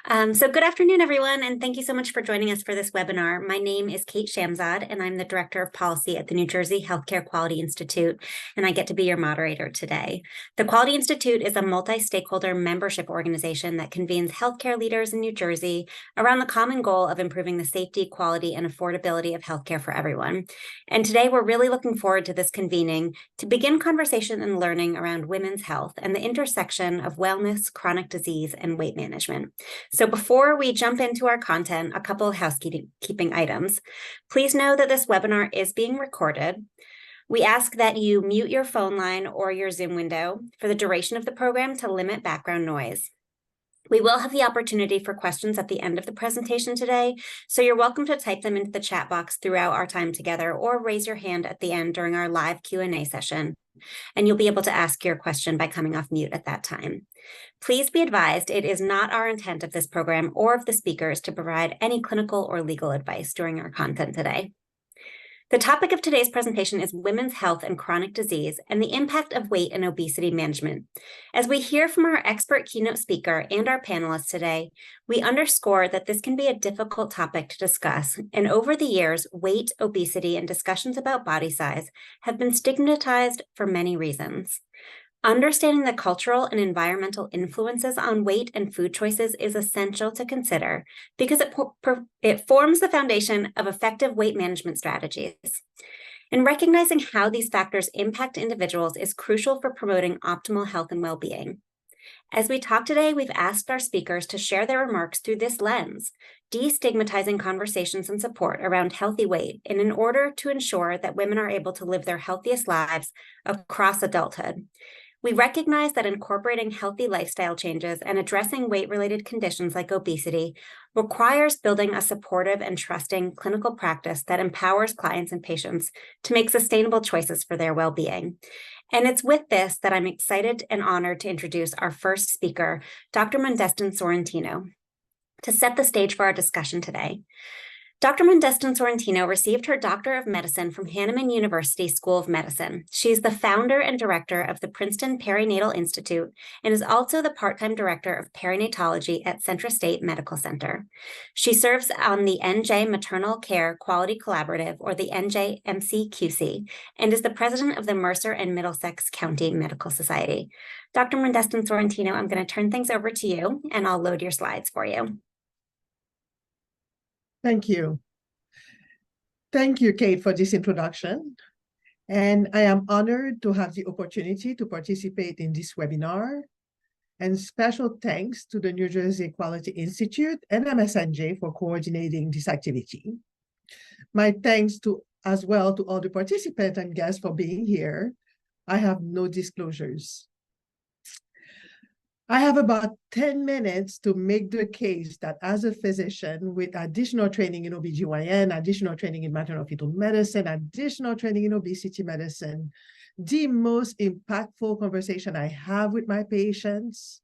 So good afternoon, everyone, and thank you so much for joining us for this webinar. My name is Kate Shamzad, and I'm the Director of Policy at the New Jersey Healthcare Quality Institute, and I get to be your moderator today. The Quality Institute is a multi-stakeholder membership organization that convenes healthcare leaders in New Jersey around the common goal of improving the safety, quality, and affordability of healthcare for everyone. And today, we're really looking forward to this convening to begin conversation and learning around women's health and the intersection of wellness, chronic disease, and weight management. So before we jump into our content, a couple of housekeeping items. Please know that this webinar is being recorded. We ask that you mute your phone line or your Zoom window for the duration of the program to limit background noise. We will have the opportunity for questions at the end of the presentation today, so you're welcome to type them into the chat box throughout our time together or raise your hand at the end during our live Q&A session, and you'll be able to ask your question by coming off mute at that time. Please be advised it is not our intent of this program or of the speakers to provide any clinical or legal advice during our content today. The topic of today's presentation is women's health and chronic disease and the impact of weight and obesity management. As we hear from our expert keynote speaker and our panelists today, we underscore that this can be a difficult topic to discuss, and over the years, weight, obesity, and discussions about body size have been stigmatized for many reasons. Understanding the cultural and environmental influences on weight and food choices is essential to consider because it forms the foundation of effective weight management strategies. And recognizing how these factors impact individuals is crucial for promoting optimal health and well-being. As we talk today, we've asked our speakers to share their remarks through this lens, destigmatizing conversations and support around healthy weight, and in order to ensure that women are able to live their healthiest lives across adulthood. We recognize that incorporating healthy lifestyle changes and addressing weight-related conditions like obesity requires building a supportive and trusting clinical practice that empowers clients and patients to make sustainable choices for their well-being. And it's with this that I'm excited and honored to introduce our first speaker, Dr. Modestin Sorrentino, to set the stage for our discussion today. Dr. Modestin Sorrentino received her Doctor of Medicine from Hahnemann University School of Medicine. She's the founder and director of the Princeton Perinatal Institute and is also the part-time director of perinatology at Centra State Medical Center. She serves on the NJ Maternal Care Quality Collaborative, or the NJHCQI, and is the president of the Mercer and Middlesex County Medical Society. Dr. Modestin Sorrentino, I'm going to turn things over to you, and I'll load your slides for you. Thank you. Thank you, Kate, for this introduction. And I am honored to have the opportunity to participate in this webinar. And special thanks to the New Jersey Quality Institute and MSNJ for coordinating this activity. My thanks as well to all the participants and guests for being here. I have no disclosures. I have about 10 minutes to make the case that as a physician with additional training in OBGYN, additional training in maternal-fetal medicine, additional training in obesity medicine, the most impactful conversation I have with my patients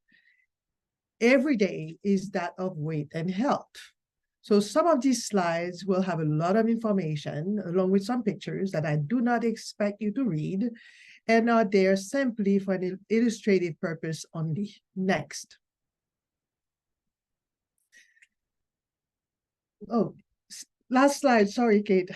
every day is that of weight and health. So some of these slides will have a lot of information along with some pictures that I do not expect you to read, and are there simply for an illustrative purpose only. Next. Oh, last slide, sorry, Kate.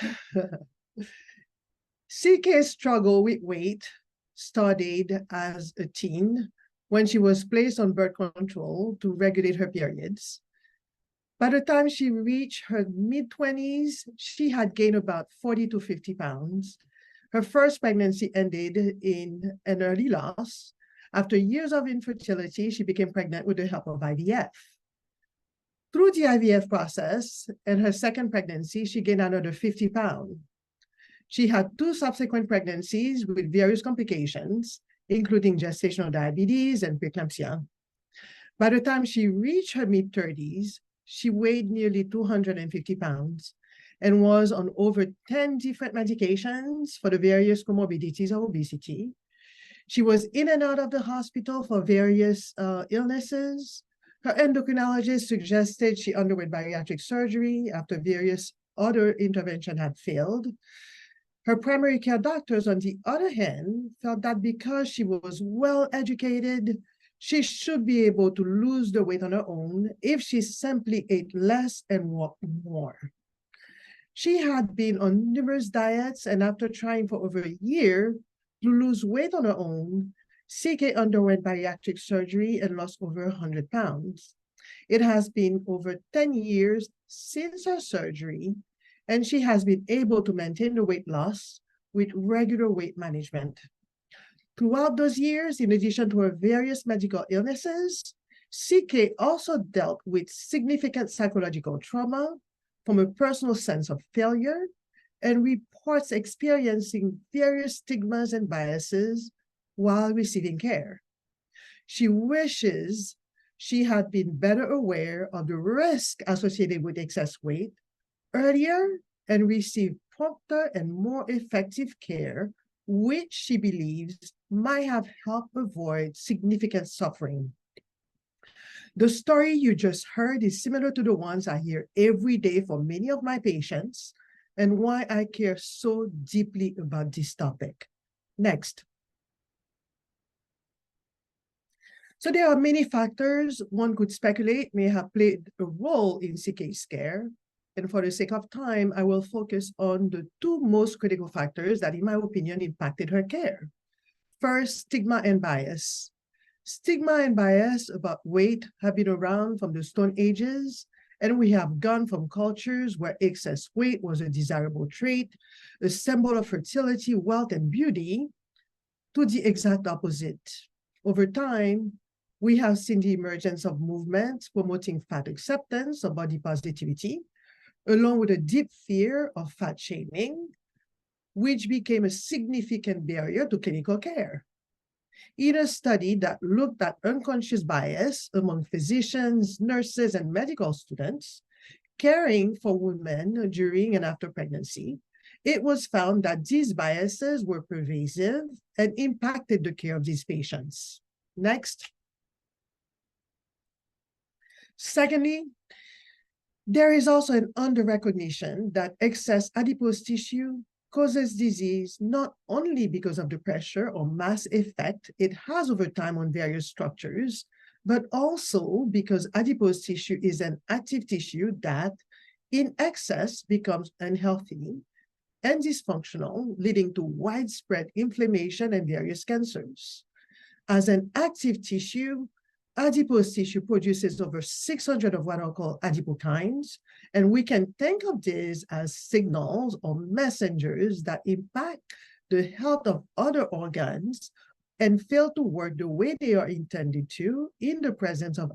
CK's struggle with weight started as a teen when she was placed on birth control to regulate her periods. By the time she reached her mid-20s, she had gained about 40 to 50 pounds. Her first pregnancy ended in an early loss. After years of infertility, she became pregnant with the help of IVF. Through the IVF process and her second pregnancy, she gained another 50 pounds. She had 2 subsequent pregnancies with various complications, including gestational diabetes and preeclampsia. By the time she reached her mid-30s, she weighed nearly 250 pounds. And was on over 10 different medications for the various comorbidities of obesity. She was in and out of the hospital for various illnesses. Her endocrinologist suggested she underwent bariatric surgery after various other interventions had failed. Her primary care doctors, on the other hand, felt that because she was well educated, She should be able to lose the weight on her own if she simply ate less and walked more. She had been on numerous diets, and after trying for over a year to lose weight on her own, CK underwent bariatric surgery and lost over 100 pounds. It has been over 10 years since her surgery, and she has been able to maintain the weight loss with regular weight management. Throughout those years, in addition to her various medical illnesses, CK also dealt with significant psychological trauma from a personal sense of failure and reports experiencing various stigmas and biases while receiving care. She wishes she had been better aware of the risk associated with excess weight earlier and received prompter and more effective care, which she believes might have helped avoid significant suffering. The story you just heard is similar to the ones I hear every day from many of my patients, and why I care so deeply about this topic. Next. So there are many factors one could speculate may have played a role in CK's care. And for the sake of time, I will focus on the two most critical factors that, in my opinion, impacted her care. First, stigma and bias. Stigma and bias about weight have been around from the Stone Ages, and we have gone from cultures where excess weight was a desirable trait, a symbol of fertility, wealth, and beauty, to the exact opposite. Over time, we have seen the emergence of movements promoting fat acceptance or body positivity, along with a deep fear of fat shaming, which became a significant barrier to clinical care. In a study that looked at unconscious bias among physicians, nurses, and medical students caring for women during and after pregnancy, it was found that these biases were pervasive and impacted the care of these patients. Next. Secondly, there is also an under-recognition that excess adipose tissue causes disease not only because of the pressure or mass effect it has over time on various structures, but also because adipose tissue is an active tissue that, in excess, becomes unhealthy and dysfunctional, leading to widespread inflammation and various cancers. As an active tissue, adipose tissue produces over 600 of what are called adipokines, and we can think of these as signals or messengers that impact the health of other organs and fail to work the way they are intended to in the presence of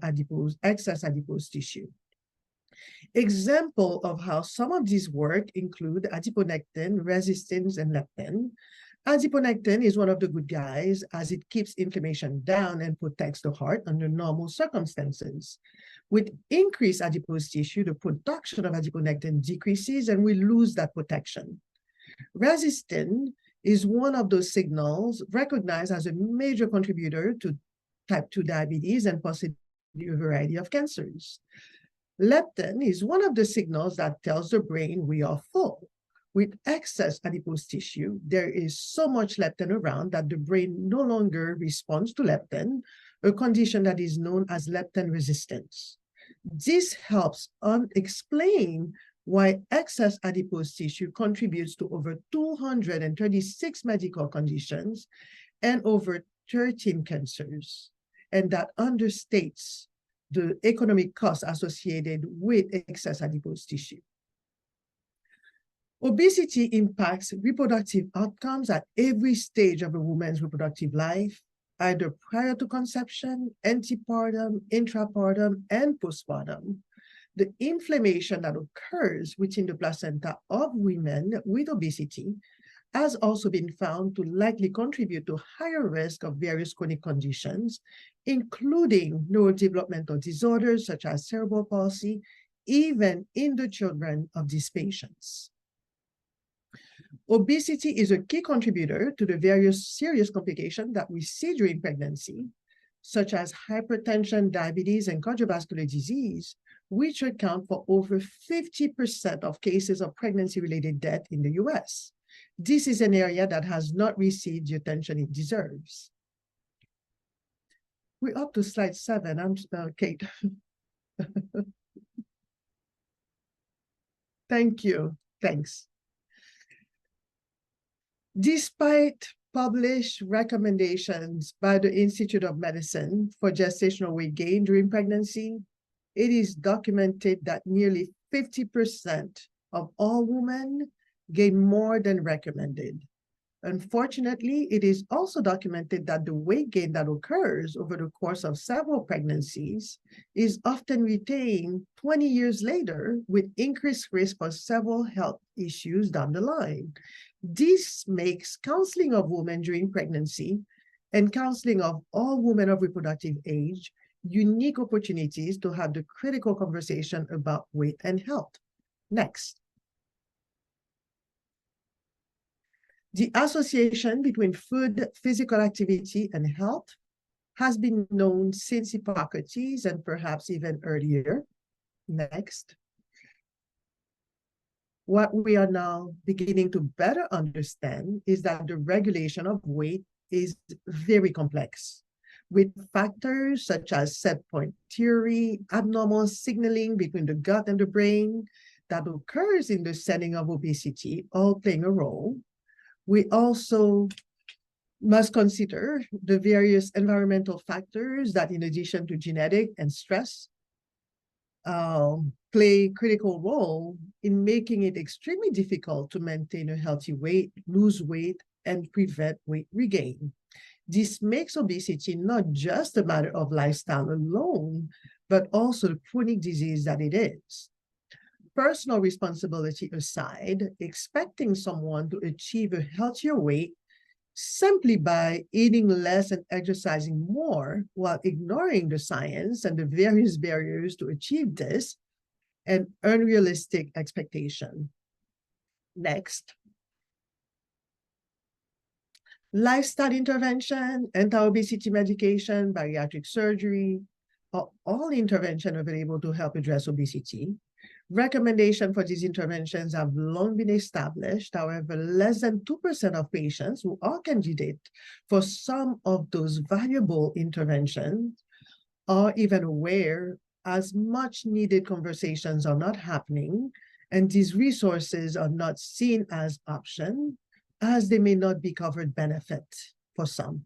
excess adipose tissue. Examples of how some of these work include adiponectin, resistance, and leptin. Adiponectin is one of the good guys as it keeps inflammation down and protects the heart under normal circumstances. With increased adipose tissue, the production of adiponectin decreases and we lose that protection. Resistance is one of those signals recognized as a major contributor to type 2 diabetes and possibly a variety of cancers. Leptin is one of the signals that tells the brain we are full. With excess adipose tissue, there is so much leptin around that the brain no longer responds to leptin, a condition that is known as leptin resistance. This helps explain why excess adipose tissue contributes to over 236 medical conditions and over 13 cancers, and that understates the economic costs associated with excess adipose tissue. Obesity impacts reproductive outcomes at every stage of a woman's reproductive life, either prior to conception, antepartum, intrapartum, and postpartum. The inflammation that occurs within the placenta of women with obesity has also been found to likely contribute to higher risk of various chronic conditions, including neurodevelopmental disorders such as cerebral palsy, even in the children of these patients. Obesity is a key contributor to the various serious complications that we see during pregnancy, such as hypertension, diabetes, and cardiovascular disease, which account for over 50% of cases of pregnancy-related death in the US. This is an area that has not received the attention it deserves. We're up to slide 7. I'm Kate. Thank you. Thanks. Despite published recommendations by the Institute of Medicine for gestational weight gain during pregnancy, it is documented that nearly 50% of all women gain more than recommended. Unfortunately, it is also documented that the weight gain that occurs over the course of several pregnancies is often retained 20 years later with increased risk for several health issues down the line. This makes counseling of women during pregnancy and counseling of all women of reproductive age unique opportunities to have the critical conversation about weight and health. Next. The association between food, physical activity, and health has been known since Hippocrates and perhaps even earlier. Next. What we are now beginning to better understand is that the regulation of weight is very complex, with factors such as set point theory, abnormal signaling between the gut and the brain that occurs in the setting of obesity, all playing a role. We also must consider the various environmental factors that, in addition to genetic and stress, play a critical role in making it extremely difficult to maintain a healthy weight, lose weight, and prevent weight regain. This makes obesity not just a matter of lifestyle alone, but also the chronic disease that it is. Personal responsibility aside, expecting someone to achieve a healthier weight simply by eating less and exercising more while ignoring the science and the various barriers to achieve this, an unrealistic expectation. Next. Lifestyle intervention, anti-obesity medication, bariatric surgery, are all interventions available to help address obesity. Recommendations for these interventions have long been established. However, less than 2% of patients who are candidates for some of those valuable interventions are even aware, as much needed conversations are not happening, and these resources are not seen as options, as they may not be covered benefit for some.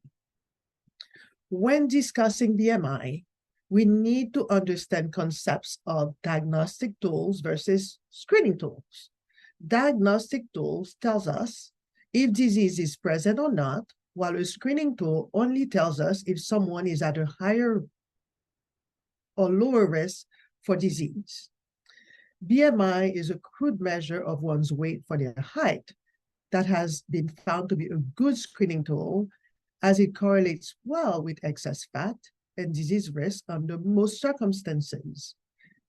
When discussing BMI, we need to understand concepts of diagnostic tools versus screening tools. Diagnostic tools tells us if disease is present or not, while a screening tool only tells us if someone is at a higher or lower risk for disease. BMI is a crude measure of one's weight for their height that has been found to be a good screening tool as it correlates well with excess fat and disease risk under most circumstances.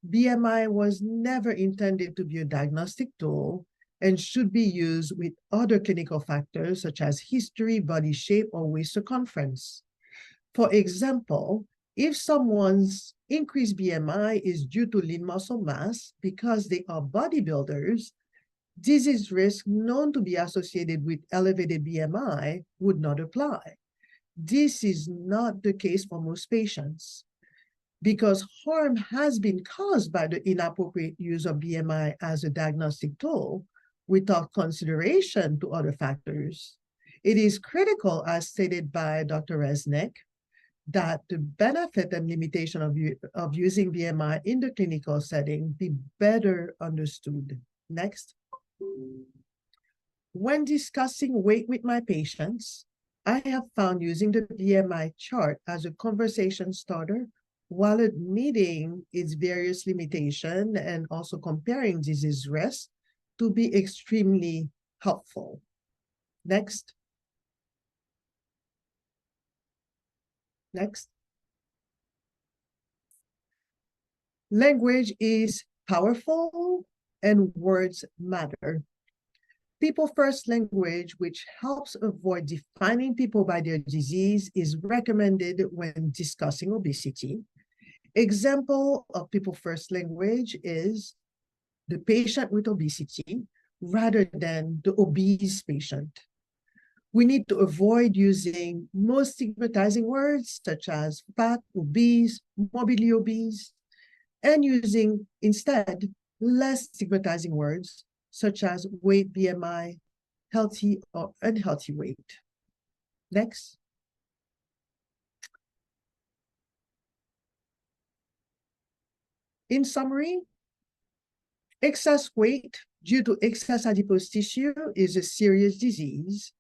BMI was never intended to be a diagnostic tool and should be used with other clinical factors such as history, body shape, or waist circumference. For example, if someone's increased BMI is due to lean muscle mass because they are bodybuilders, disease risk known to be associated with elevated BMI would not apply. This is not the case for most patients because harm has been caused by the inappropriate use of BMI as a diagnostic tool without consideration to other factors. It is critical, as stated by Dr. Resnick, that the benefit and limitation of using BMI in the clinical setting be better understood. Next. When discussing weight with my patients, I have found using the BMI chart as a conversation starter while admitting its various limitations and also comparing disease risk to be extremely helpful. Next. Next. Language is powerful and words matter. People first language, which helps avoid defining people by their disease, is recommended when discussing obesity. Example of people first language is the patient with obesity rather than the obese patient. We need to avoid using most stigmatizing words such as fat, obese, morbidly obese, and using instead less stigmatizing words such as weight, BMI, healthy or unhealthy weight. Next. In summary, excess weight due to excess adipose tissue is a serious disease,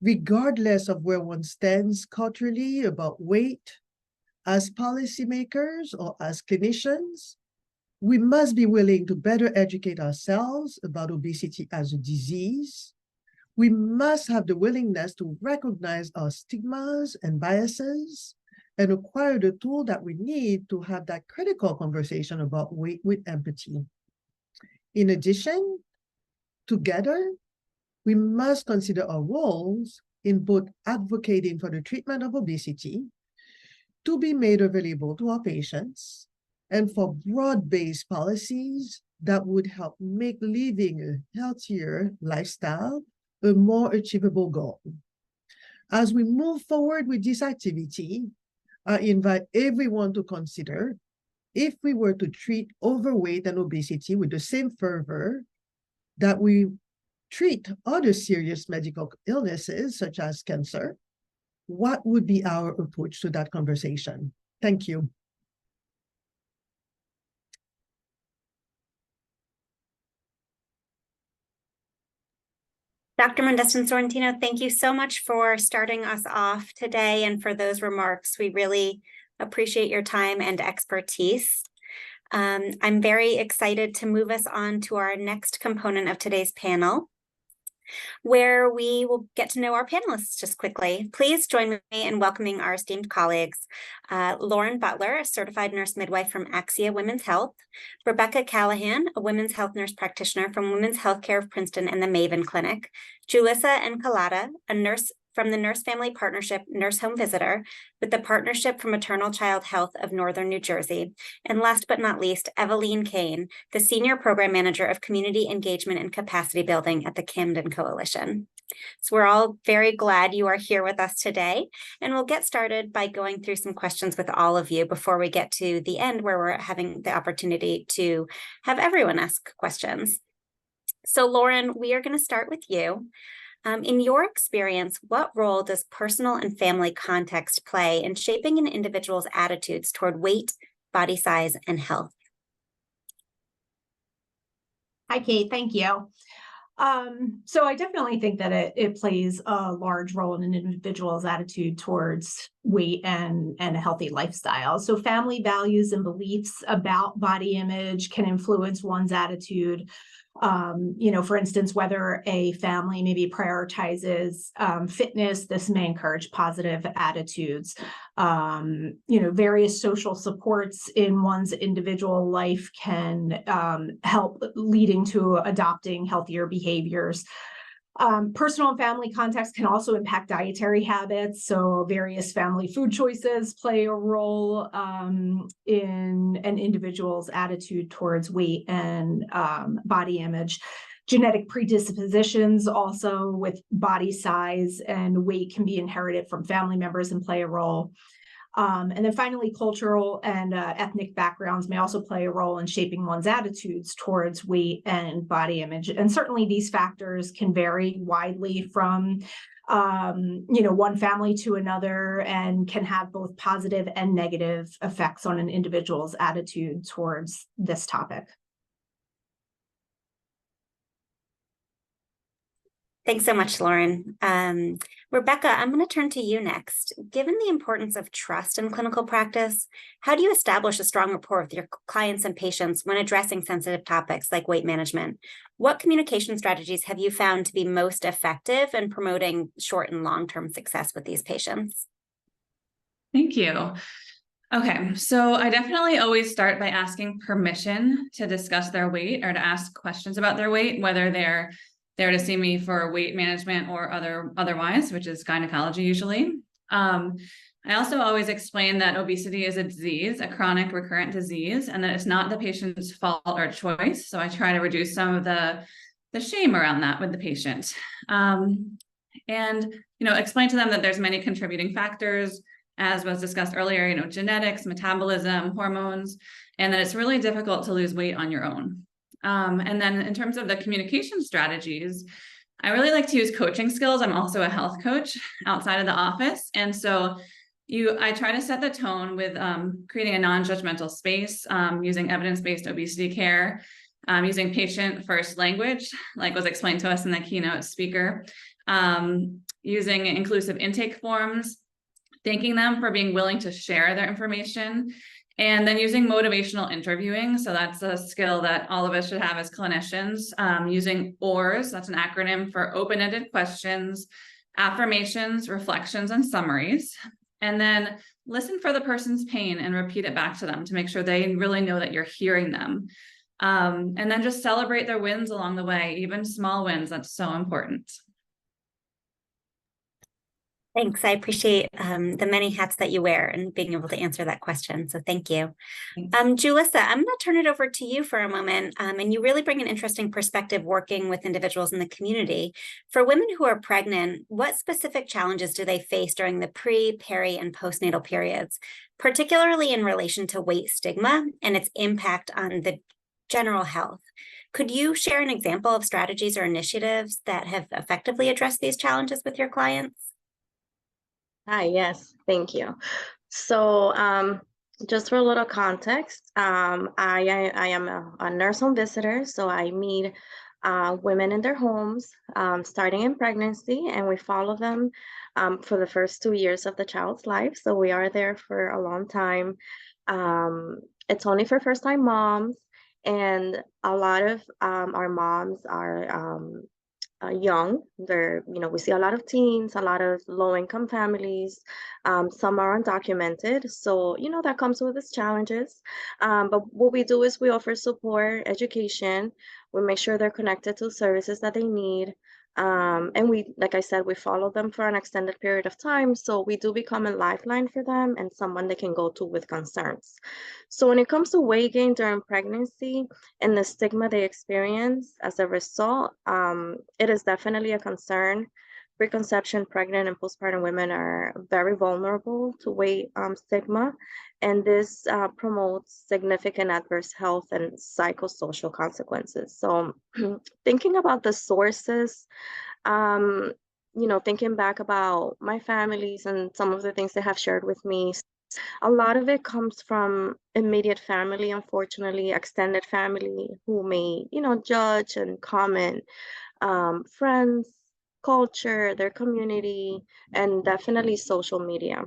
regardless of where one stands culturally about weight. As policymakers or as clinicians, we must be willing to better educate ourselves about obesity as a disease. We must have the willingness to recognize our stigmas and biases and acquire the tool that we need to have that critical conversation about weight with empathy. In addition, together, we must consider our roles in both advocating for the treatment of obesity to be made available to our patients and for broad-based policies that would help make living a healthier lifestyle a more achievable goal. As we move forward with this activity, I invite everyone to consider if we were to treat overweight and obesity with the same fervor that we treat other serious medical illnesses such as cancer, what would be our approach to that conversation? Thank you. Dr. Modestin-Sorrentino, thank you so much for starting us off today and for those remarks. We really appreciate your time and expertise. I'm very excited to move us on to our next component of today's panel, where we will get to know our panelists just quickly. Please join me in welcoming our esteemed colleagues. Lauren Butler, a certified nurse midwife from Axia Women's Health. Rebecca Callahan, a women's health nurse practitioner from Women's Healthcare of Princeton and the Maven Clinic. Julissa Encalada, a nurse from the Nurse Family Partnership Nurse Home Visitor with the Partnership for Maternal Child Health of Northern New Jersey. And last but not least, Eveline Kane, the Senior Program Manager of Community Engagement and Capacity Building at the Camden Coalition. So we're all very glad you are here with us today, and we'll get started by going through some questions with all of you before we get to the end where we're having the opportunity to have everyone ask questions. So Lauren, we are going to start with you. In your experience, what role does personal and family context play in shaping an individual's attitudes toward weight, body size, and health? Hi, Kate. Thank you. So I definitely think that it plays a large role in an individual's attitude towards weight and a healthy lifestyle. So family values and beliefs about body image can influence one's attitude. For instance, whether a family maybe prioritizes fitness, this may encourage positive attitudes. Various social supports in one's individual life can help leading to adopting healthier behaviors. Personal and family context can also impact dietary habits. So various family food choices play a role in an individual's attitude towards weight and body image. Genetic predispositions also with body size and weight can be inherited from family members and play a role. And then finally, cultural and ethnic backgrounds may also play a role in shaping one's attitudes towards weight and body image. And certainly these factors can vary widely from, one family to another and can have both positive and negative effects on an individual's attitude towards this topic. Thanks so much, Lauren. Rebecca, I'm going to turn to you next. Given the importance of trust in clinical practice, how do you establish a strong rapport with your clients and patients when addressing sensitive topics like weight management? What communication strategies have you found to be most effective in promoting short and long-term success with these patients? Thank you. Okay, so I definitely always start by asking permission to discuss their weight or to ask questions about their weight, whether they're there to see me for weight management or otherwise, which is gynecology usually. I also always explain that obesity is a disease, a chronic recurrent disease, and that it's not the patient's fault or choice. So I try to reduce some of the shame around that with the patient. and, explain to them that there's many contributing factors, as was discussed earlier, genetics, metabolism, hormones, and that it's really difficult to lose weight on your own. And then in terms of the communication strategies, I really like to use coaching skills. I'm also a health coach outside of the office. And so I try to set the tone with creating a non-judgmental space, using evidence-based obesity care, using patient-first language, like was explained to us in the keynote speaker, using inclusive intake forms, thanking them for being willing to share their information, and then using motivational interviewing. So that's a skill that all of us should have as clinicians, using OARS, that's an acronym for open-ended questions, affirmations, reflections, and summaries. And then listen for the person's pain and repeat it back to them to make sure they really know that you're hearing them. And then just celebrate their wins along the way, even small wins. That's so important. Thanks. I appreciate the many hats that you wear and being able to answer that question. So thank you. Julissa, I'm going to turn it over to you for a moment. And you really bring an interesting perspective working with individuals in the community. For women who are pregnant, what specific challenges do they face during the pre, peri, and postnatal periods, particularly in relation to weight stigma and its impact on the general health? Could you share an example of strategies or initiatives that have effectively addressed these challenges with your clients? Hi, yes, thank you. So just for a little context, I am a nurse home visitor, so I meet women in their homes starting in pregnancy, and we follow them for the first 2 years of the child's life. So we are there for a long time. It's only for first-time moms, and a lot of our moms are young. They're, we see a lot of teens, a lot of low-income families. Some are undocumented, so that comes with its challenges. But what we do is we offer support, education. We make sure they're connected to services that they need. And we, like I said, we follow them for an extended period of time. So we do become a lifeline for them and someone they can go to with concerns. So when it comes to weight gain during pregnancy and the stigma they experience as a result, it is definitely a concern. Preconception, pregnant, and postpartum women are very vulnerable to weight stigma, and this promotes significant adverse health and psychosocial consequences. So thinking about the sources, thinking back about my families and some of the things they have shared with me, a lot of it comes from immediate family, unfortunately, extended family who may, judge and comment, friends, culture, their community, and definitely social media.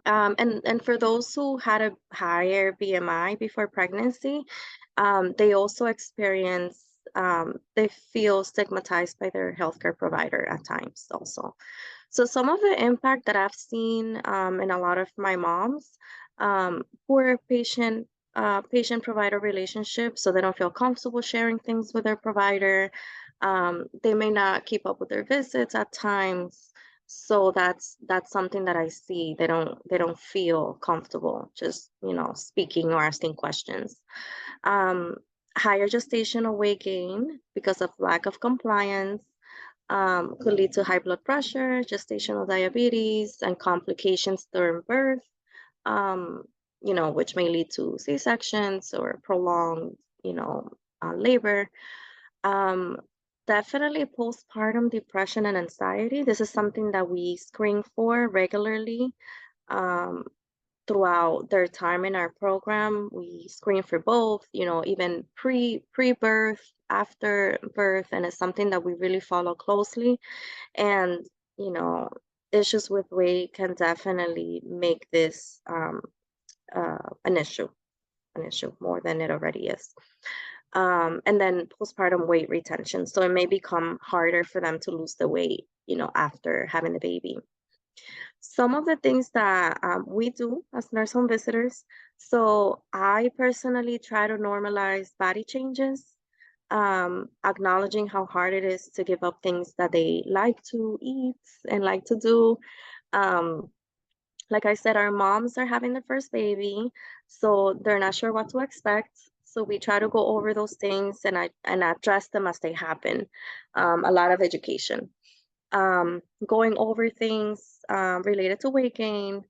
And for those who had a higher BMI before pregnancy, they also experience, they feel stigmatized by their healthcare provider at times also. So some of the impact that I've seen in a lot of my moms, poor patient-provider relationship, so they don't feel comfortable sharing things with their provider. They may not keep up with their visits at times. So that's something that I see. They don't feel comfortable just, speaking or asking questions. Higher gestational weight gain because of lack of compliance could lead to high blood pressure, gestational diabetes, and complications during birth, which may lead to C-sections or prolonged, labor. Definitely postpartum depression and anxiety. This is something that we screen for regularly throughout their time in our program. We screen for both, even pre-birth, after birth, and it's something that we really follow closely. And, issues with weight can definitely make this an issue more than it already is. And then postpartum weight retention. So it may become harder for them to lose the weight, after having the baby. Some of the things that we do as nurse home visitors. So I personally try to normalize body changes, acknowledging how hard it is to give up things that they like to eat and like to do. Like I said, our moms are having their first baby, so they're not sure what to expect. So we try to go over those things and address them as they happen. A lot of education. going over things related to weight gain,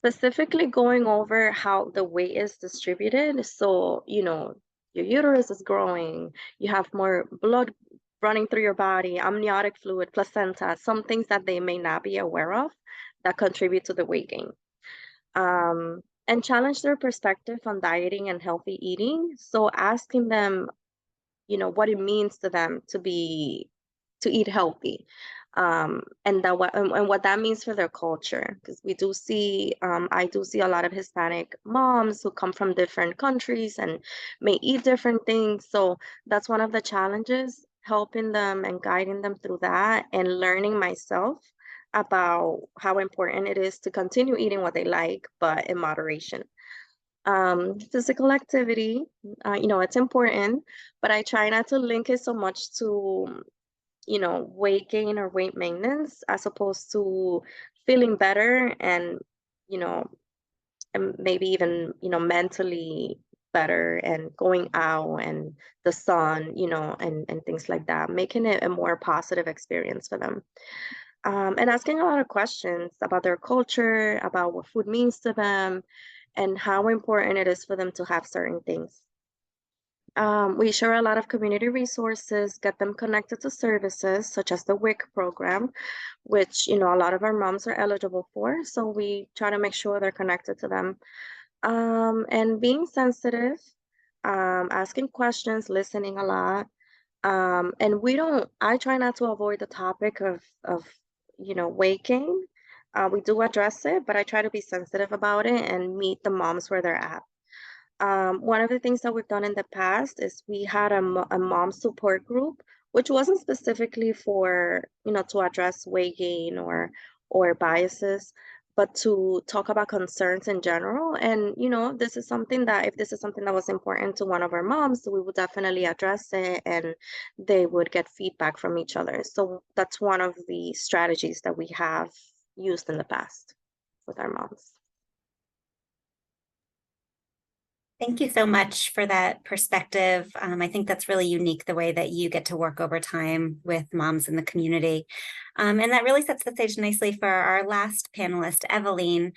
specifically going over how the weight is distributed. So, your uterus is growing, you have more blood running through your body, amniotic fluid, placenta, some things that they may not be aware of that contribute to the weight gain. And challenge their perspective on dieting and healthy eating. So asking them, what it means to them to eat healthy, and what that means for their culture. Because we do see, I do see a lot of Hispanic moms who come from different countries and may eat different things. So that's one of the challenges, helping them and guiding them through that, and learning myself about how important it is to continue eating what they like, but in moderation. Physical activity, it's important, but I try not to link it so much to, weight gain or weight maintenance, as opposed to feeling better and, and maybe even, mentally better, and going out and the sun, and things like that, making it a more positive experience for them. And asking a lot of questions about their culture, about what food means to them, and how important it is for them to have certain things. We share a lot of community resources, get them connected to services such as the WIC program, which, a lot of our moms are eligible for. So we try to make sure they're connected to them. And being sensitive, asking questions, listening a lot. And I try not to avoid the topic of weight gain. We do address it, but I try to be sensitive about it and meet the moms where they're at. One of the things that we've done in the past is we had a mom support group, which wasn't specifically for, to address weight gain or biases, but to talk about concerns in general. And, if this is something that was important to one of our moms, we would definitely address it, and they would get feedback from each other. So that's one of the strategies that we have used in the past with our moms. Thank you so much for that perspective. I think that's really unique, the way that you get to work over time with moms in the community. And that really sets the stage nicely for our last panelist, Eveline.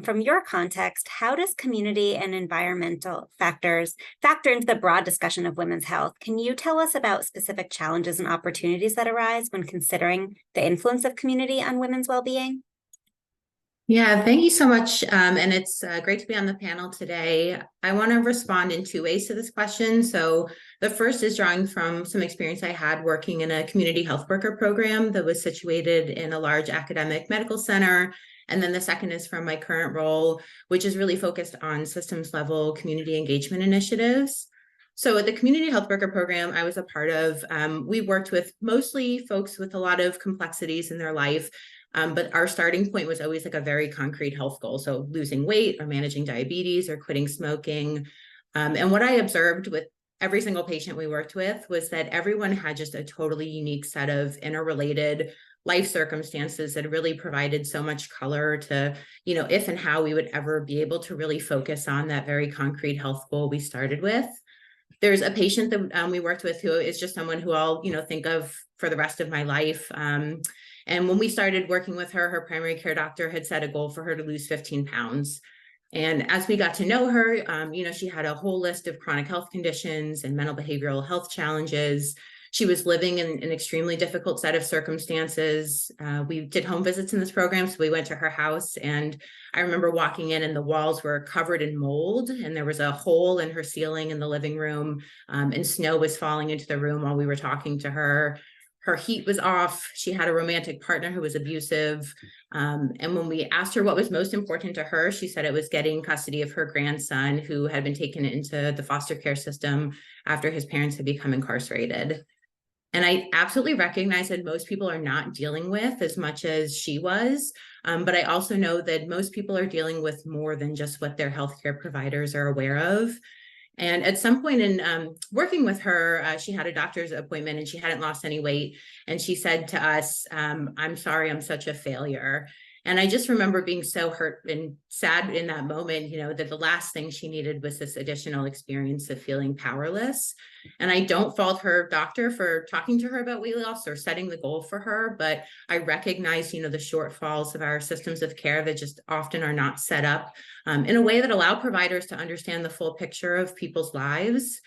From your context, how does community and environmental factors factor into the broad discussion of women's health? Can you tell us about specific challenges and opportunities that arise when considering the influence of community on women's well-being? Yeah, thank you so much. And it's great to be on the panel today. I want to respond in two ways to this question. So the first is drawing from some experience I had working in a community health worker program that was situated in a large academic medical center. And then the second is from my current role, which is really focused on systems level community engagement initiatives. So at the community health worker program I was a part of, we worked with mostly folks with a lot of complexities in their life. But our starting point was always like a very concrete health goal. So losing weight or managing diabetes or quitting smoking. And what I observed with every single patient we worked with was that everyone had just a totally unique set of interrelated life circumstances that really provided so much color to, if and how we would ever be able to really focus on that very concrete health goal we started with. There's a patient that we worked with who is just someone who I'll, think of for the rest of my life. And when we started working with her, her primary care doctor had set a goal for her to lose 15 pounds. And as we got to know her, she had a whole list of chronic health conditions and mental behavioral health challenges. She was living in an extremely difficult set of circumstances. We did home visits in this program, so we went to her house, and I remember walking in and the walls were covered in mold, and there was a hole in her ceiling in the living room, and snow was falling into the room while we were talking to her. Her heat was off. She had a romantic partner who was abusive. And when we asked her what was most important to her, she said it was getting custody of her grandson, who had been taken into the foster care system after his parents had become incarcerated. And I absolutely recognize that most people are not dealing with as much as she was. But I also know that most people are dealing with more than just what their healthcare providers are aware of. And at some point in working with her, she had a doctor's appointment and she hadn't lost any weight. And she said to us, "I'm sorry, I'm such a failure." And I just remember being so hurt and sad in that moment, that the last thing she needed was this additional experience of feeling powerless. And I don't fault her doctor for talking to her about weight loss or setting the goal for her, but I recognize, the shortfalls of our systems of care that just often are not set up in a way that allow providers to understand the full picture of people's lives.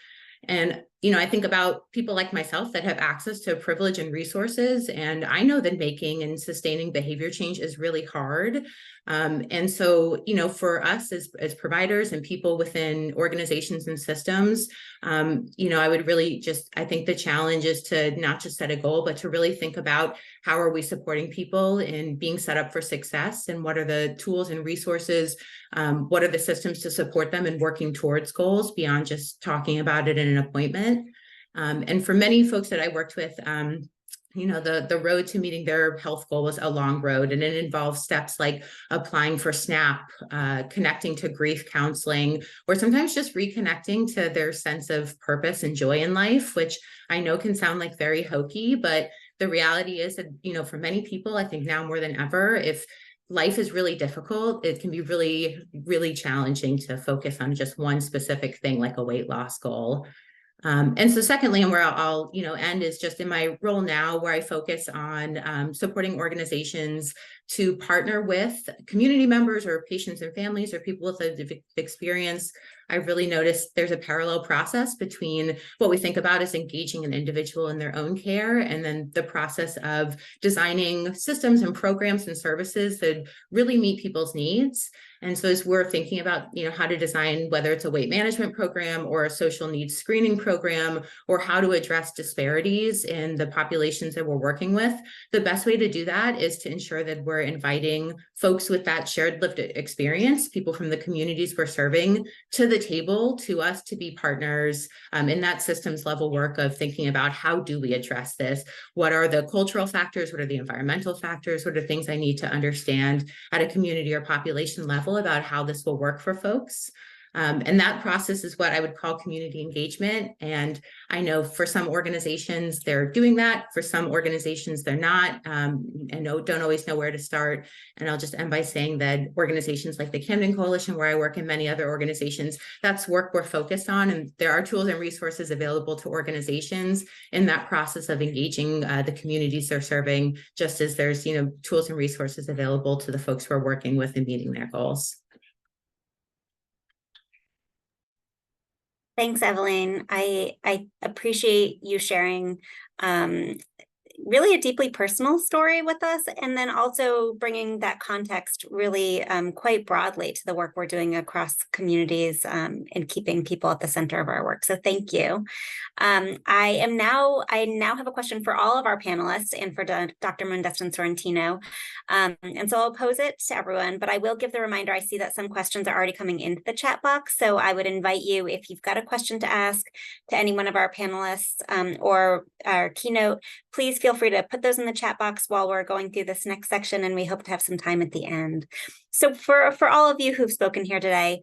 And, I think about people like myself that have access to privilege and resources. And I know that making and sustaining behavior change is really hard. And so, for us as providers and people within organizations and systems, I would really I think the challenge is to not just set a goal, but to really think about how are we supporting people in being set up for success, and what are the tools and resources, what are the systems to support them in working towards goals beyond just talking about it in an appointment. And for many folks that I worked with, the road to meeting their health goal was a long road, and it involves steps like applying for SNAP, connecting to grief counseling, or sometimes just reconnecting to their sense of purpose and joy in life, which I know can sound like very hokey, but the reality is that, for many people, I think now more than ever, if life is really difficult, it can be really, really challenging to focus on just one specific thing like a weight loss goal. And so secondly, and where I'll end, is just in my role now, where I focus on supporting organizations to partner with community members or patients and families or people with a experience. I've really noticed there's a parallel process between what we think about as engaging an individual in their own care, and then the process of designing systems and programs and services that really meet people's needs. And so as we're thinking about, how to design, whether it's a weight management program or a social needs screening program, or how to address disparities in the populations that we're working with, the best way to do that is to ensure that we're inviting folks with that shared lived experience, people from the communities we're serving, to the table, to us to be partners in that systems level work of thinking about how do we address this? What are the cultural factors? What are the environmental factors? What are things I need to understand at a community or population level about how this will work for folks? And that process is what I would call community engagement. And I know for some organizations, they're doing that. For some organizations, they're not, and don't always know where to start. And I'll just end by saying that organizations like the Camden Coalition, where I work, and many other organizations, that's work we're focused on. And there are tools and resources available to organizations in that process of engaging the communities they're serving, just as there's, tools and resources available to the folks we're working with and meeting their goals. Thanks, Evelyn. I appreciate you sharing really a deeply personal story with us, and then also bringing that context really quite broadly to the work we're doing across communities and keeping people at the center of our work. So thank you. I now have a question for all of our panelists and for Dr. Mundeston Sorrentino. And so I'll pose it to everyone, but I will give the reminder, I see that some questions are already coming into the chat box. So I would invite you, if you've got a question to ask to any one of our panelists or our keynote, please feel free to put those in the chat box while we're going through this next section, and we hope to have some time at the end. So for all of you who've spoken here today,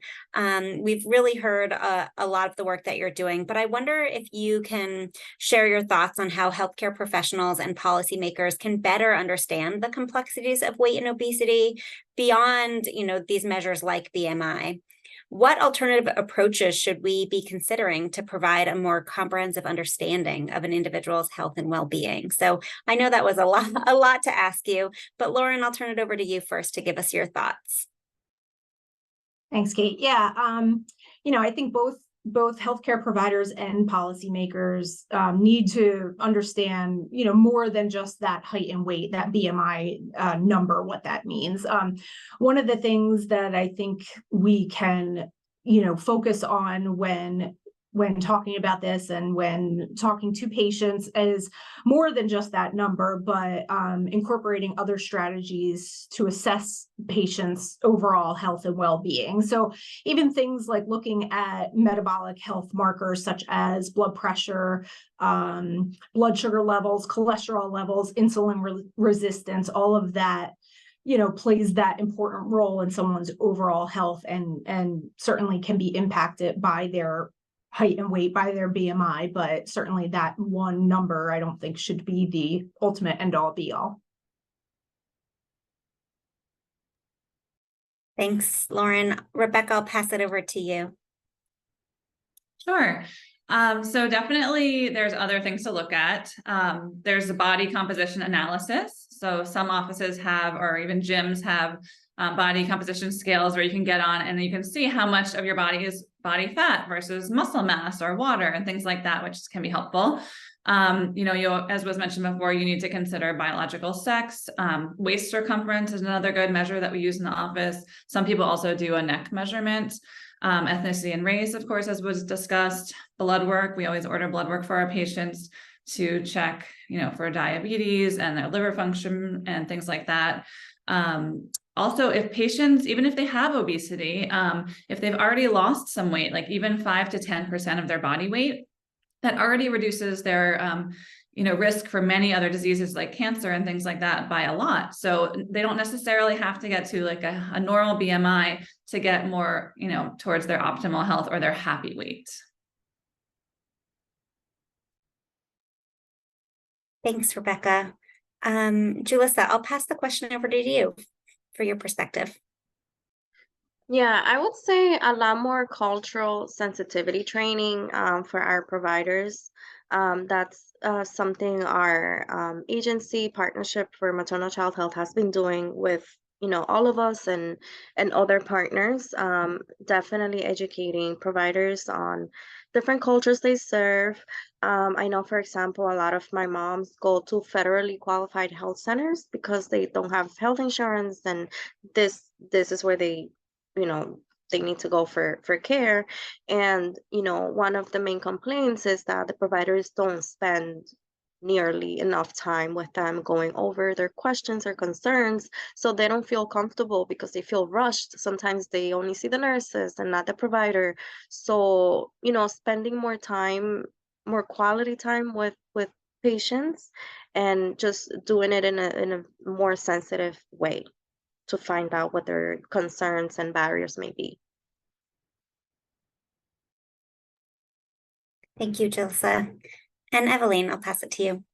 we've really heard a lot of the work that you're doing, but I wonder if you can share your thoughts on how healthcare professionals and policymakers can better understand the complexities of weight and obesity beyond, these measures like BMI. What alternative approaches should we be considering to provide a more comprehensive understanding of an individual's health and well-being? So I know that was a lot to ask you, but Lauren, I'll turn it over to you first to give us your thoughts. Thanks, Kate. Yeah, I think both healthcare providers and policymakers need to understand, more than just that height and weight, that BMI number, what that means. One of the things that I think we can, focus on when talking about this and when talking to patients is more than just that number, but incorporating other strategies to assess patients' overall health and well-being. So even things like looking at metabolic health markers such as blood pressure, blood sugar levels, cholesterol levels, insulin resistance, all of that plays that important role in someone's overall health and certainly can be impacted by their height and weight, by their BMI, but certainly that one number I don't think should be the ultimate end all be all. Thanks, Lauren. Rebecca, I'll pass it over to you. Sure. So definitely there's other things to look at. There's a body composition analysis. So some offices have, or even gyms have, body composition scales where you can get on and you can see how much of your body is body fat versus muscle mass or water and things like that, which can be helpful. As was mentioned before, you need to consider biological sex. Waist circumference is another good measure that we use in the office. Some people also do a neck measurement. Ethnicity and race, of course, as was discussed. Blood work, we always order blood work for our patients to check, for diabetes and their liver function and things like that. Also, if patients, even if they have obesity, if they've already lost some weight, like even 5 to 10% of their body weight, that already reduces their risk for many other diseases like cancer and things like that by a lot. So they don't necessarily have to get to like a normal BMI to get more, towards their optimal health or their happy weight. Thanks, Rebecca. Julissa, I'll pass the question over to you for your perspective. Yeah, I would say a lot more cultural sensitivity training for our providers. That's something our agency partnership for maternal child health has been doing with all of us and other partners. Definitely educating providers on different cultures they serve. I know, for example, a lot of my moms go to federally qualified health centers because they don't have health insurance, and this is where they they need to go for care. And one of the main complaints is that the providers don't spend nearly enough time with them going over their questions or concerns, so they don't feel comfortable because they feel rushed. Sometimes they only see the nurses and not the provider. So spending more time, more quality time with patients, and just doing it in a more sensitive way to find out what their concerns and barriers may be. Thank you, Julissa. And Evelyn, I'll pass it to you.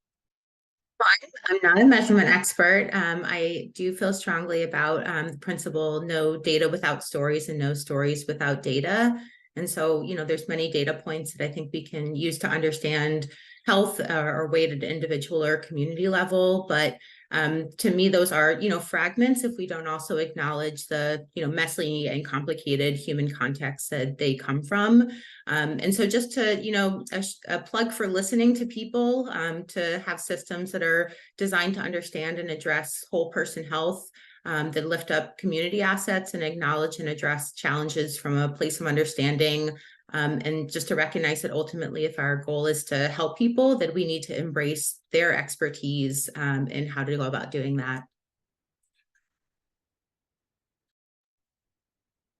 I'm not a measurement expert. I do feel strongly about the principle, no data without stories and no stories without data. And so, there's many data points that I think we can use to understand health or weight at individual or community level. But to me, those are, fragments if we don't also acknowledge the, messy and complicated human context that they come from. And so just to, a plug for listening to people, to have systems that are designed to understand and address whole person health, that lift up community assets and acknowledge and address challenges from a place of understanding. And just to recognize that ultimately, if our goal is to help people, that we need to embrace their expertise in how to go about doing that.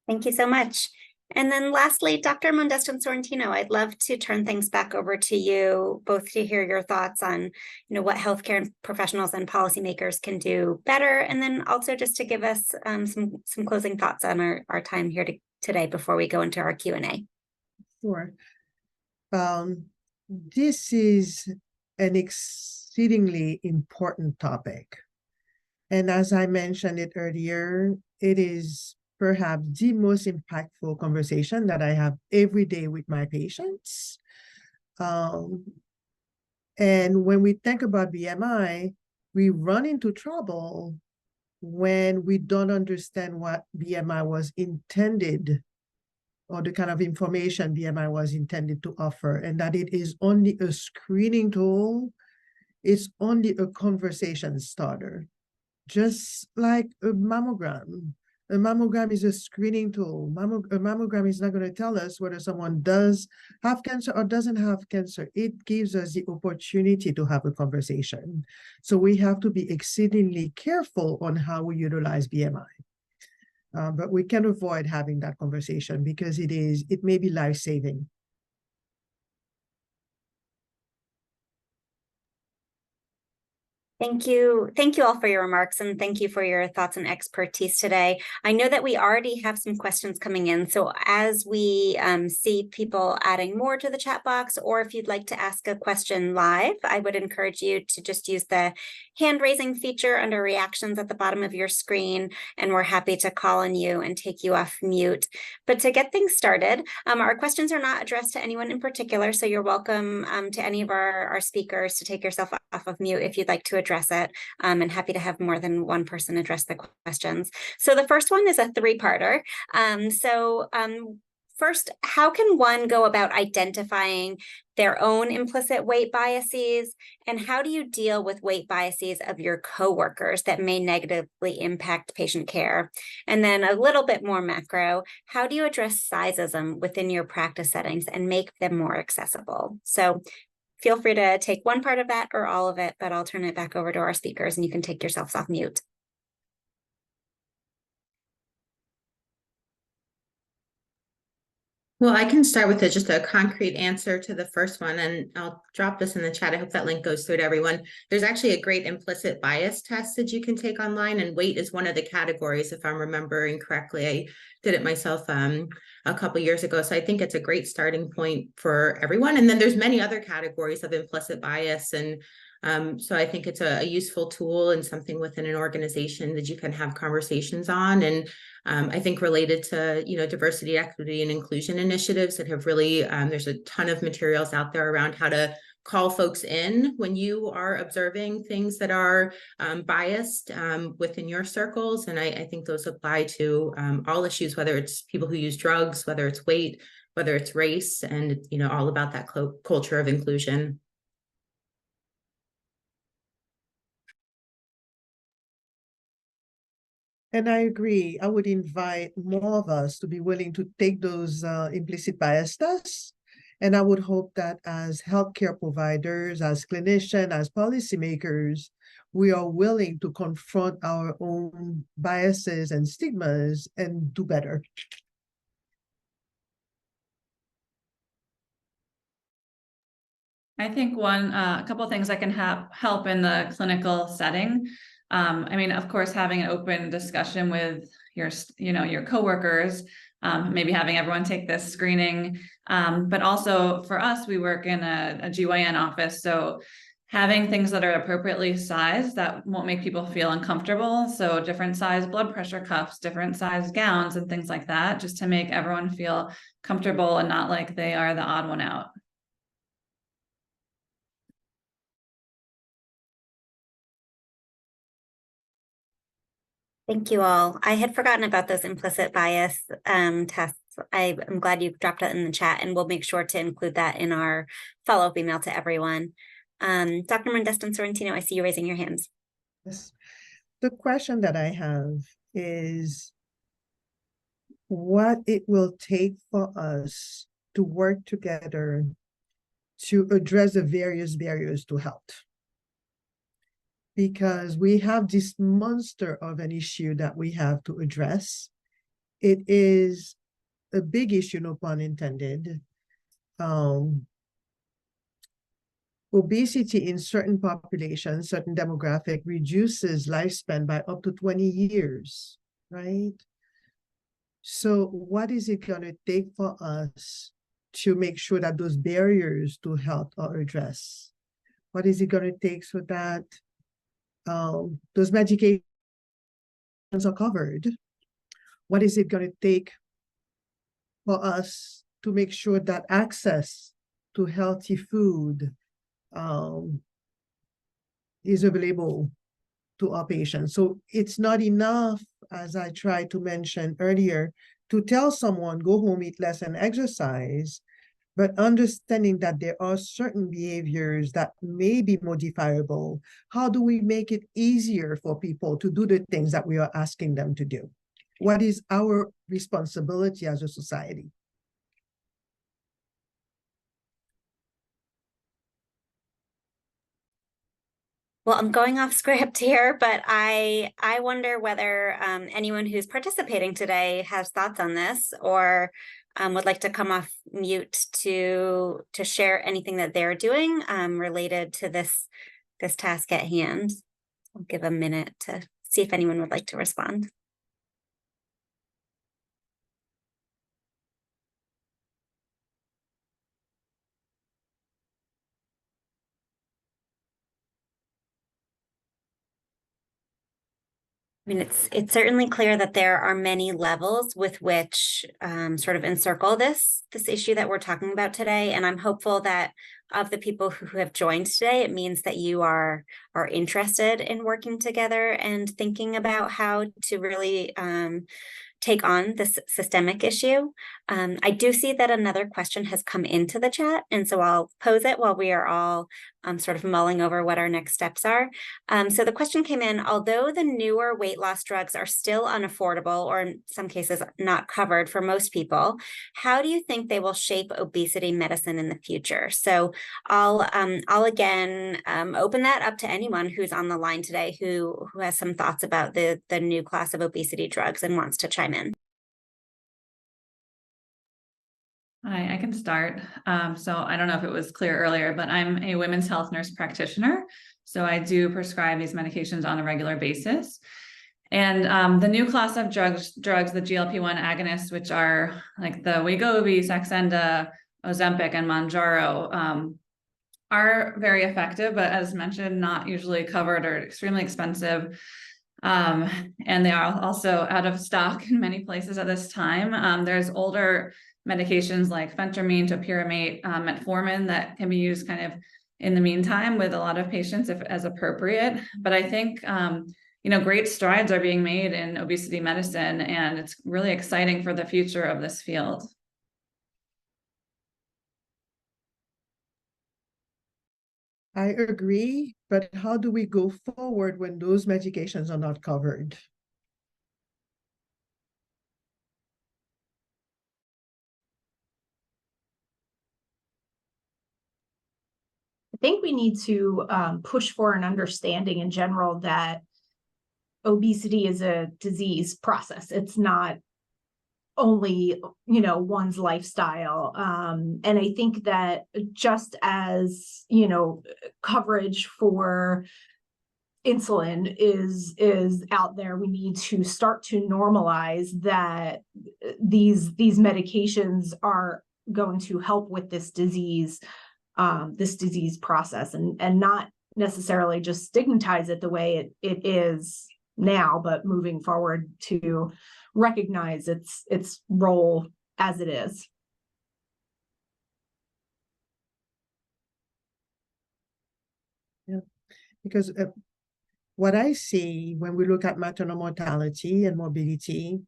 Thank you so much. And then lastly, Dr. Mondestin-Sorrentino, I'd love to turn things back over to you, both to hear your thoughts on, what healthcare professionals and policymakers can do better, and then also just to give us some closing thoughts on our time here today before we go into our Q&A. Sure. This is an exceedingly important topic. And as I mentioned it earlier, it is perhaps the most impactful conversation that I have every day with my patients. And when we think about BMI, we run into trouble when we don't understand what BMI was intended, or the kind of information BMI was intended to offer, and that it is only a screening tool. It's only a conversation starter, just like a mammogram. A mammogram is a screening tool. A mammogram is not going to tell us whether someone does have cancer or doesn't have cancer. It gives us the opportunity to have a conversation. So we have to be exceedingly careful on how we utilize BMI. But we can avoid having that conversation because it may be life-saving. Thank you. Thank you all for your remarks, and thank you for your thoughts and expertise today. I know that we already have some questions coming in. So as we see people adding more to the chat box, or if you'd like to ask a question live, I would encourage you to just use the hand raising feature under reactions at the bottom of your screen, and we're happy to call on you and take you off mute. But to get things started, our questions are not addressed to anyone in particular, so you're welcome to any of our speakers to take yourself off of mute if you'd like to address it, and happy to have more than one person address the questions. So the first one is a three-parter. First, how can one go about identifying their own implicit weight biases, and how do you deal with weight biases of your coworkers that may negatively impact patient care? And then a little bit more macro, how do you address sizeism within your practice settings and make them more accessible? So feel free to take one part of that or all of it, but I'll turn it back over to our speakers and you can take yourselves off mute. Well, I can start with just a concrete answer to the first one, and I'll drop this in the chat. I hope that link goes through to everyone. There's actually a great implicit bias test that you can take online, and weight is one of the categories, if I'm remembering correctly. I did it myself a couple years ago, so I think it's a great starting point for everyone. And then there's many other categories of implicit bias, and so I think it's a useful tool and something within an organization that you can have conversations on. And I think related to, diversity, equity, and inclusion initiatives that have really, there's a ton of materials out there around how to call folks in when you are observing things that are biased within your circles. And I think those apply to all issues, whether it's people who use drugs, whether it's weight, whether it's race, and, all about that culture of inclusion. And I agree. I would invite more of us to be willing to take those implicit bias tests. And I would hope that as healthcare providers, as clinicians, as policymakers, we are willing to confront our own biases and stigmas and do better. I think a couple of things that can help in the clinical setting. Of course, having an open discussion with your coworkers, maybe having everyone take this screening, but also for us, we work in a GYN office, so having things that are appropriately sized that won't make people feel uncomfortable. So different size blood pressure cuffs, different size gowns, and things like that, just to make everyone feel comfortable and not like they are the odd one out. Thank you all. I had forgotten about those implicit bias tests. I'm glad you dropped it in the chat, and we'll make sure to include that in our follow-up email to everyone. Dr. Mendestin Sorrentino, I see you raising your hands. Yes. The question that I have is what it will take for us to work together to address the various barriers to health. Because we have this monster of an issue that we have to address. It is a big issue, no pun intended. Obesity in certain populations, certain demographic, reduces lifespan by up to 20 years, right? So what is it going to take for us to make sure that those barriers to health are addressed? What is it going to take so that those medications are covered? What is it going to take for us to make sure that access to healthy food is available to our patients? So it's not enough, as I tried to mention earlier, to tell someone, go home, eat less, and exercise, but understanding that there are certain behaviors that may be modifiable. How do we make it easier for people to do the things that we are asking them to do? What is our responsibility as a society? Well, I'm going off script here, but I wonder whether anyone who's participating today has thoughts on this, or would like to come off mute to share anything that they're doing related to this task at hand. I'll give a minute to see if anyone would like to respond. I mean, it's certainly clear that there are many levels with which sort of encircle this issue that we're talking about today. And I'm hopeful that of the people who have joined today, it means that you are interested in working together and thinking about how to really take on this systemic issue. I do see that another question has come into the chat, and so I'll pose it while we are all sort of mulling over what our next steps are. So the question came in: although the newer weight loss drugs are still unaffordable, or in some cases not covered for most people, how do you think they will shape obesity medicine in the future? So I'll again open that up to anyone who's on the line today who has some thoughts about the new class of obesity drugs and wants to chime in. Hi, I can start. So I don't know if it was clear earlier, but I'm a women's health nurse practitioner. So I do prescribe these medications on a regular basis. And the new class of drugs, the GLP-1 agonists, which are like the Wegovy, Saxenda, Ozempic, and Mounjaro, are very effective, but as mentioned, not usually covered or extremely expensive. And they are also out of stock in many places at this time. There's older medications like phentermine, topiramate, metformin that can be used kind of in the meantime with a lot of patients if as appropriate. But I think, great strides are being made in obesity medicine, and it's really exciting for the future of this field. I agree, but how do we go forward when those medications are not covered? I think we need to push for an understanding in general that obesity is a disease process. It's not only, one's lifestyle. And I think that just as, coverage for insulin is out there, we need to start to normalize that these medications are going to help with this disease process, and not necessarily just stigmatize it the way it is now, but moving forward to recognize its role as it is. Yeah, because what I see when we look at maternal mortality and morbidity,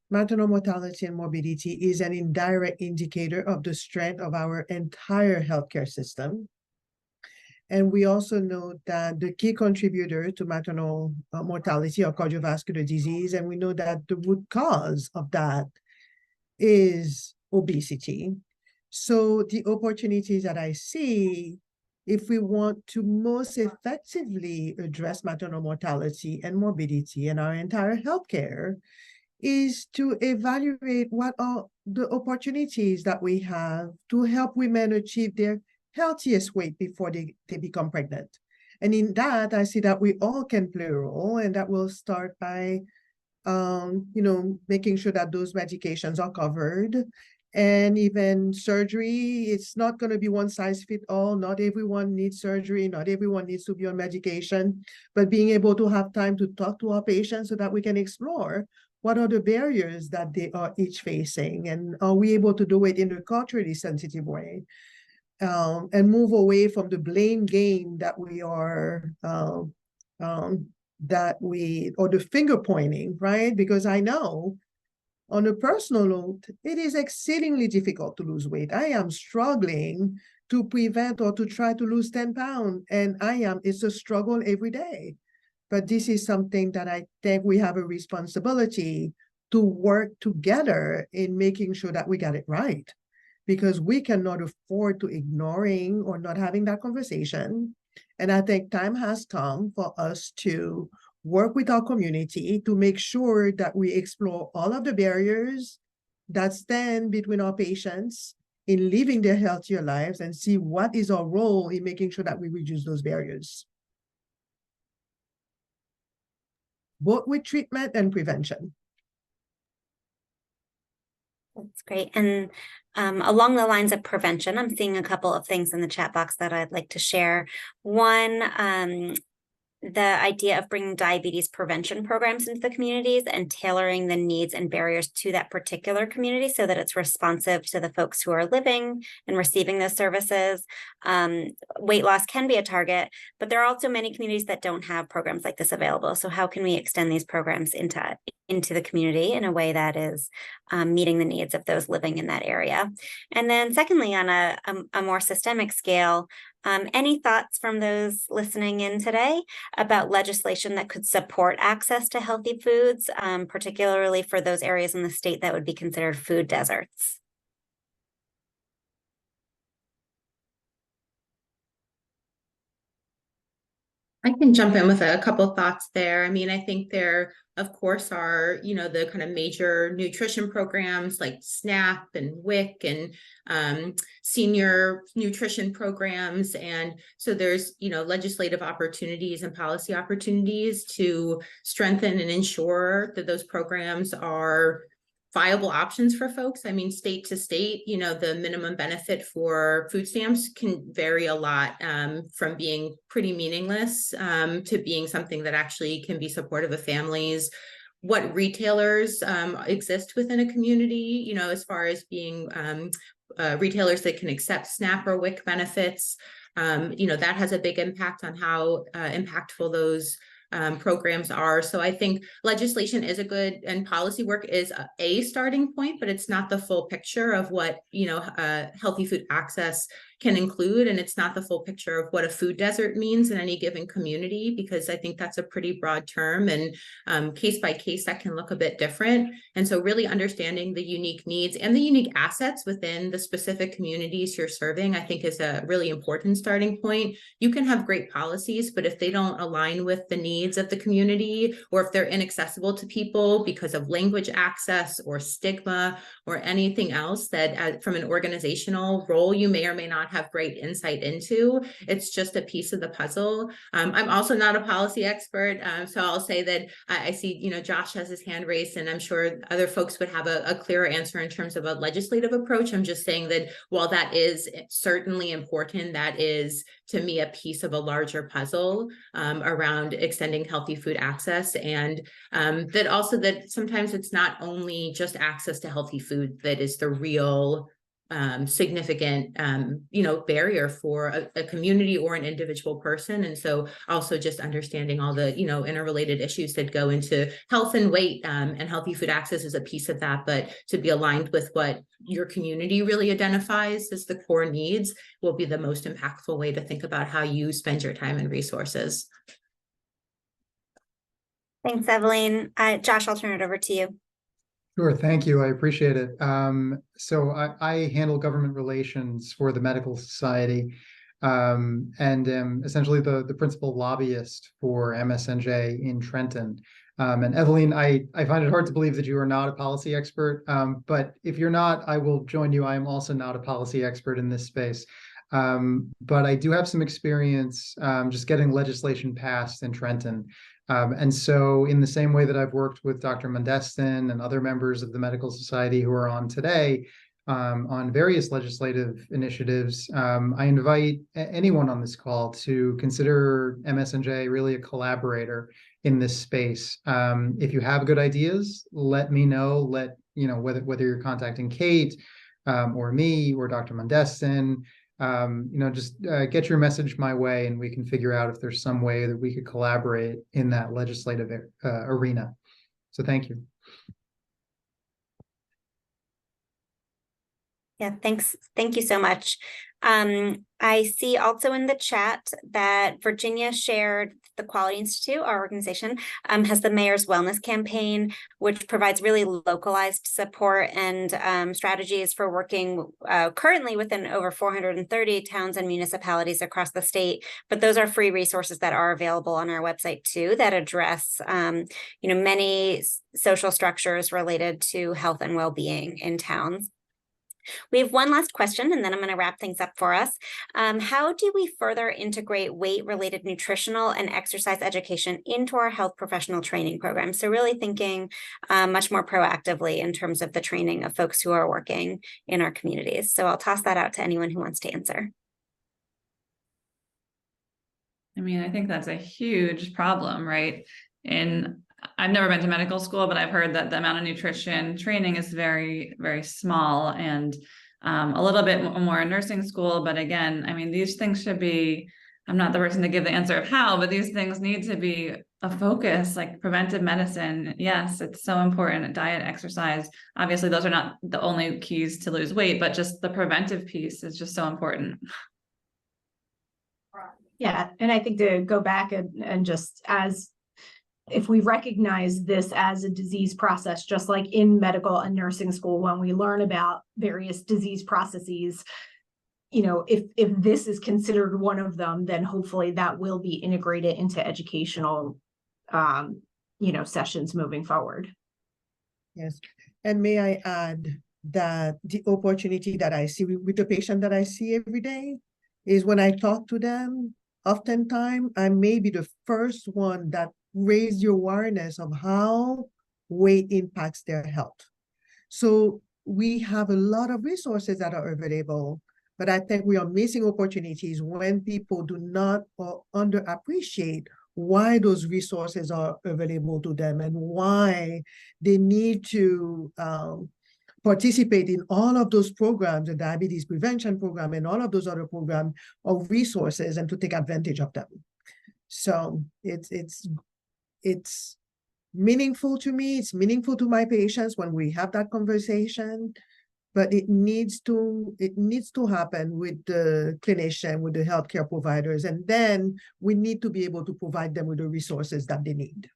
maternal mortality and morbidity is an indirect indicator of the strength of our entire healthcare system. And we also know that the key contributor to maternal mortality or cardiovascular disease, and we know that the root cause of that is obesity. So the opportunities that I see, if we want to most effectively address maternal mortality and morbidity in our entire healthcare, is to evaluate what are the opportunities that we have to help women achieve their healthiest weight before they become pregnant. And in that, I see that we all can play a role, and that will start by, making sure that those medications are covered. And even surgery, it's not going to be one size fit all. Not everyone needs surgery. Not everyone needs to be on medication, but being able to have time to talk to our patients so that we can explore what are the barriers that they are each facing, and are we able to do it in a culturally sensitive way? And move away from the blame game that we are, or the finger pointing, right? Because I know on a personal note, it is exceedingly difficult to lose weight. I am struggling to prevent or to try to lose 10 pounds, and it's a struggle every day. But this is something that I think we have a responsibility to work together in making sure that we get it right, because we cannot afford to ignoring or not having that conversation. And I think time has come for us to work with our community to make sure that we explore all of the barriers that stand between our patients in living their healthier lives, and see what is our role in making sure that we reduce those barriers. both with treatment and prevention. That's great. And along the lines of prevention, I'm seeing a couple of things in the chat box that I'd like to share. One, the idea of bringing diabetes prevention programs into the communities and tailoring the needs and barriers to that particular community so that it's responsive to the folks who are living and receiving those services. Weight loss can be a target, but there are also many communities that don't have programs like this available. So how can we extend these programs into the community in a way that is meeting the needs of those living in that area? And then secondly, on a more systemic scale, any thoughts from those listening in today about legislation that could support access to healthy foods, particularly for those areas in the state that would be considered food deserts? I can jump in with a couple thoughts there. I mean, I think there, of course, are, the kind of major nutrition programs like SNAP and WIC and senior nutrition programs. And so there's, legislative opportunities and policy opportunities to strengthen and ensure that those programs are viable options for folks. I mean, state to state, the minimum benefit for food stamps can vary a lot, from being pretty meaningless to being something that actually can be supportive of families. What retailers exist within a community, as far as being retailers that can accept SNAP or WIC benefits, that has a big impact on how impactful those programs are. So I think legislation is a good, and policy work is a starting point, but it's not the full picture of what, healthy food access can include. And it's not the full picture of what a food desert means in any given community, because I think that's a pretty broad term, and case by case that can look a bit different. And so really understanding the unique needs and the unique assets within the specific communities you're serving, I think is a really important starting point. You can have great policies, but if they don't align with the needs of the community, or if they're inaccessible to people because of language access or stigma or anything else that from an organizational role you may or may not have great insight into, it's just a piece of the puzzle. I'm also not a policy expert, so I'll say that I see, Josh has his hand raised, and I'm sure other folks would have a clearer answer in terms of a legislative approach. I'm just saying that while that is certainly important, that is, to me, a piece of a larger puzzle around extending healthy food access, and that sometimes it's not only just access to healthy food that is the real significant barrier for a community or an individual person. And so also just understanding all the interrelated issues that go into health and weight, and healthy food access is a piece of that, but to be aligned with what your community really identifies as the core needs will be the most impactful way to think about how you spend your time and resources. Thanks, Evelyn. Josh, I'll turn it over to you. Sure, thank you. I appreciate it. So I handle government relations for the Medical Society, and am essentially the principal lobbyist for MSNJ in Trenton. And Evelyn, I find it hard to believe that you are not a policy expert, but if you're not, I will join you. I am also not a policy expert in this space. But I do have some experience just getting legislation passed in Trenton. And so in the same way that I've worked with Dr. Modestin and other members of the Medical Society who are on today on various legislative initiatives, I invite anyone on this call to consider MSNJ really a collaborator in this space. If you have good ideas, let me know. Whether you're contacting Kate or me or Dr. Modestin, just get your message my way, and we can figure out if there's some way that we could collaborate in that legislative arena. So thank you. Yeah, thanks. Thank you so much. I see also in the chat that Virginia shared the Quality Institute, our organization, has the Mayor's Wellness Campaign, which provides really localized support and strategies for working currently within over 430 towns and municipalities across the state. But those are free resources that are available on our website too, that address many social structures related to health and well-being in towns. We have one last question, and then I'm going to wrap things up for us. How do we further integrate weight-related nutritional and exercise education into our health professional training program? So really thinking much more proactively in terms of the training of folks who are working in our communities. So I'll toss that out to anyone who wants to answer. I mean, I think that's a huge problem, right? I've never been to medical school, but I've heard that the amount of nutrition training is very, very small, and a little bit more in nursing school. But again, I mean, these things should be, I'm not the person to give the answer of how, but these things need to be a focus, like preventive medicine. Yes, it's so important. Diet, exercise, obviously those are not the only keys to lose weight, but just the preventive piece is just so important. Yeah, and I think to go back and just as if we recognize this as a disease process, just like in medical and nursing school, when we learn about various disease processes, you know, if this is considered one of them, then hopefully that will be integrated into educational, you know, sessions moving forward. Yes, and may I add that the opportunity that I see with the patient that I see every day is when I talk to them, oftentimes I may be the first one that raise the awareness of how weight impacts their health. So we have a lot of resources that are available, but I think we are missing opportunities when people do not or underappreciate why those resources are available to them and why they need to participate in all of those programs, the diabetes prevention program and all of those other programs or resources, and to take advantage of them. So it's meaningful to me, it's meaningful to my patients when we have that conversation, but it needs to happen with the clinician, with the healthcare providers, and then we need to be able to provide them with the resources that they need.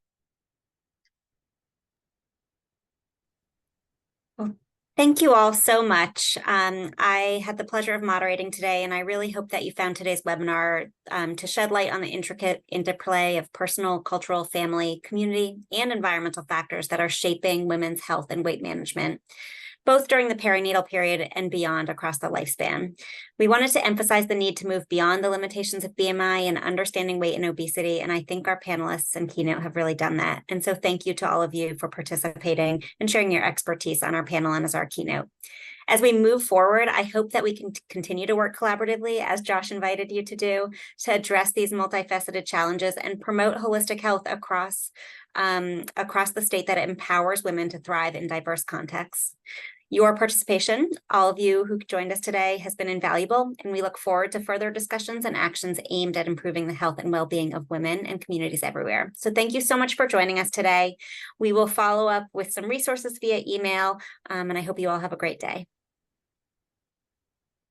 Thank you all so much. I had the pleasure of moderating today, and I really hope that you found today's webinar to shed light on the intricate interplay of personal, cultural, family, community, and environmental factors that are shaping women's health and weight management, both during the perinatal period and beyond across the lifespan. We wanted to emphasize the need to move beyond the limitations of BMI and understanding weight and obesity, and I think our panelists and keynote have really done that. And so thank you to all of you for participating and sharing your expertise on our panel and as our keynote. As we move forward, I hope that we can continue to work collaboratively, as Josh invited you to do, to address these multifaceted challenges and promote holistic health across the state that empowers women to thrive in diverse contexts. Your participation, all of you who joined us today, has been invaluable, and we look forward to further discussions and actions aimed at improving the health and well-being of women and communities everywhere. So thank you so much for joining us today. We will follow up with some resources via email, and I hope you all have a great day.